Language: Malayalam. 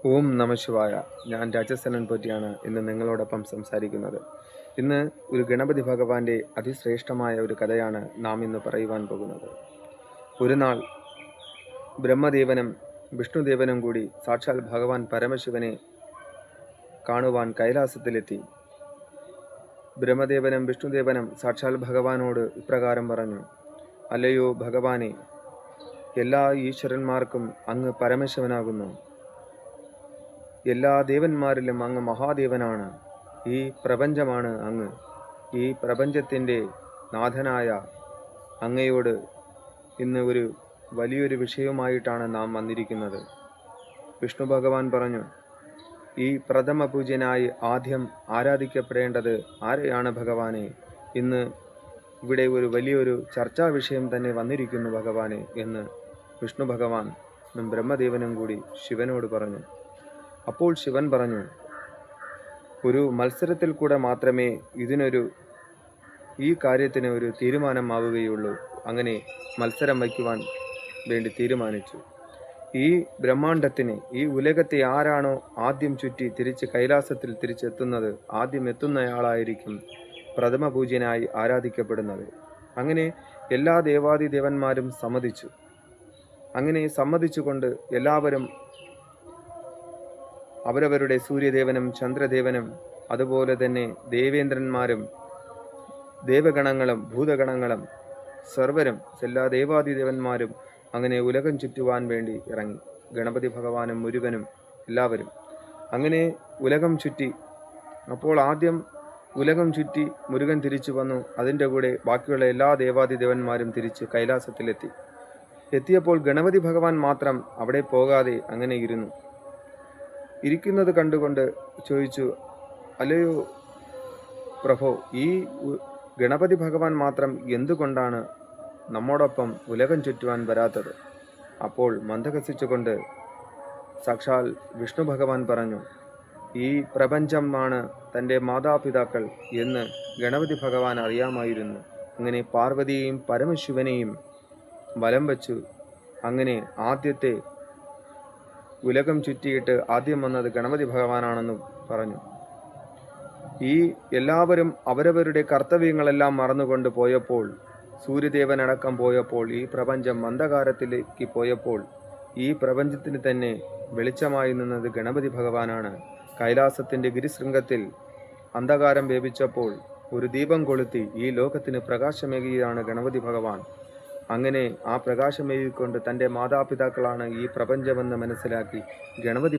ഓം നമഃശിവായ. ഞാൻ രാജസേനൻ പോറ്റിയാണ് ഇന്ന് നിങ്ങളോടൊപ്പം സംസാരിക്കുന്നത്. ഇന്ന് ഒരു ഗണപതി ഭഗവാന്റെ അതിശ്രേഷ്ഠമായ ഒരു കഥയാണ് നാം ഇന്ന് പറയുവാൻ പോകുന്നത്. ഒരു നാൾ ബ്രഹ്മദേവനും വിഷ്ണുദേവനും കൂടി സാക്ഷാൽ ഭഗവാൻ പരമശിവനെ കാണുവാൻ കൈലാസത്തിലെത്തി. ബ്രഹ്മദേവനും വിഷ്ണുദേവനും സാക്ഷാൽ ഭഗവാനോട് ഇപ്രകാരം പറഞ്ഞു: അല്ലയോ ഭഗവാനെ, എല്ലാ ഈശ്വരന്മാർക്കും അങ്ങ് പരമശിവനാകുന്നു. എല്ലാ ദേവന്മാരിലും അങ്ങ് മഹാദേവനാണ്. ഈ പ്രപഞ്ചമാണ് അങ്ങ്. ഈ പ്രപഞ്ചത്തിൻ്റെ നാഥനായ അങ്ങയോട് ഇന്ന് ഒരു വലിയൊരു വിഷയവുമായിട്ടാണ് നാം വന്നിരിക്കുന്നത്. വിഷ്ണു ഭഗവാൻ പറഞ്ഞു: ഈ പ്രഥമ പൂജ്യനായി ആദ്യം ആരാധിക്കപ്പെടേണ്ടത് ആരെയാണ് ഭഗവാനെ? ഇന്ന് ഇവിടെ ഒരു വലിയൊരു ചർച്ചാ വിഷയം തന്നെ വന്നിരിക്കുന്നു ഭഗവാനെ എന്ന് വിഷ്ണു ഭഗവാൻ ബ്രഹ്മദേവനും കൂടി ശിവനോട് പറഞ്ഞു. അപ്പോൾ ശിവൻ പറഞ്ഞു: ഒരു മത്സരത്തിൽ കൂടെ മാത്രമേ ഈ കാര്യത്തിന് ഒരു തീരുമാനമാവുകയുള്ളൂ. അങ്ങനെ മത്സരം വയ്ക്കുവാൻ വേണ്ടി തീരുമാനിച്ചു. ഈ ബ്രഹ്മാണ്ടത്തിന്, ഈ ഉലകത്തെ ആരാണോ ആദ്യം ചുറ്റി തിരിച്ച് കൈലാസത്തിൽ തിരിച്ചെത്തുന്നത്, ആദ്യം എത്തുന്നയാളായിരിക്കും പ്രഥമ പൂജ്യനായി ആരാധിക്കപ്പെടുന്നത്. അങ്ങനെ എല്ലാ ദേവാദിദേവന്മാരും സമ്മതിച്ചു. അങ്ങനെ സമ്മതിച്ചുകൊണ്ട് എല്ലാവരും അവരവരുടെ സൂര്യദേവനും ചന്ദ്രദേവനും അതുപോലെ തന്നെ ദേവേന്ദ്രന്മാരും ദേവഗണങ്ങളും ഭൂതഗണങ്ങളും സർവരും എല്ലാ ദേവാദിദേവന്മാരും അങ്ങനെ ഉലകം ചുറ്റുവാൻ വേണ്ടി ഇറങ്ങി. ഗണപതി ഭഗവാനും മുരുകനും എല്ലാവരും അങ്ങനെ ഉലകം ചുറ്റി. അപ്പോൾ ആദ്യം ഉലകം ചുറ്റി മുരുകൻ തിരിച്ചു വന്നു. അതിൻ്റെ കൂടെ ബാക്കിയുള്ള എല്ലാ ദേവാദിദേവന്മാരും തിരിച്ച് കൈലാസത്തിലെത്തി. എത്തിയപ്പോൾ ഗണപതി ഭഗവാൻ മാത്രം അവിടെ പോകാതെ അങ്ങനെ ഇരുന്നു. ഇരിക്കുന്നത് കണ്ടുകൊണ്ട് ചോദിച്ചു: അല്ലയോ പ്രഭോ, ഈ ഗണപതി ഭഗവാൻ മാത്രം എന്തുകൊണ്ടാണ് നമ്മോടൊപ്പം ഉലകം ചുറ്റുവാൻ വരാത്തത്? അപ്പോൾ മന്ദഹസിച്ചുകൊണ്ട് സാക്ഷാൽ വിഷ്ണു ഭഗവാൻ പറഞ്ഞു: ഈ പ്രപഞ്ചമാണ് തൻ്റെ മാതാപിതാക്കൾ എന്ന് ഗണപതി ഭഗവാൻ അറിയാമായിരുന്നു. അങ്ങനെ പാർവതിയെയും പരമശിവനെയും വലം വച്ചു. അങ്ങനെ ആദ്യത്തെ ഉലകം ചുറ്റിയിട്ട് ആദ്യം വന്നത് ഗണപതി ഭഗവാനാണെന്ന് പറഞ്ഞു. ഈ എല്ലാവരും അവരവരുടെ കർത്തവ്യങ്ങളെല്ലാം മറന്നുകൊണ്ട് പോയപ്പോൾ, സൂര്യദേവനടക്കം പോയപ്പോൾ, ഈ പ്രപഞ്ചം അന്ധകാരത്തിലേക്ക് പോയപ്പോൾ ഈ പ്രപഞ്ചത്തിന് തന്നെ വെളിച്ചമായി നിന്നത് ഗണപതി ഭഗവാനാണ്. കൈലാസത്തിൻ്റെ ഗിരിശൃംഗത്തിൽ അന്ധകാരം വ്യാപിച്ചപ്പോൾ ഒരു ദീപം കൊളുത്തി ഈ ലോകത്തിന് പ്രകാശമേകിയാണ് ഗണപതി ഭഗവാൻ. അങ്ങനെ ആ പ്രകാശമേകിക്കൊണ്ട് തൻ്റെ മാതാപിതാക്കളാണ് ഈ പ്രപഞ്ചമെന്ന് മനസ്സിലാക്കി ഗണപതി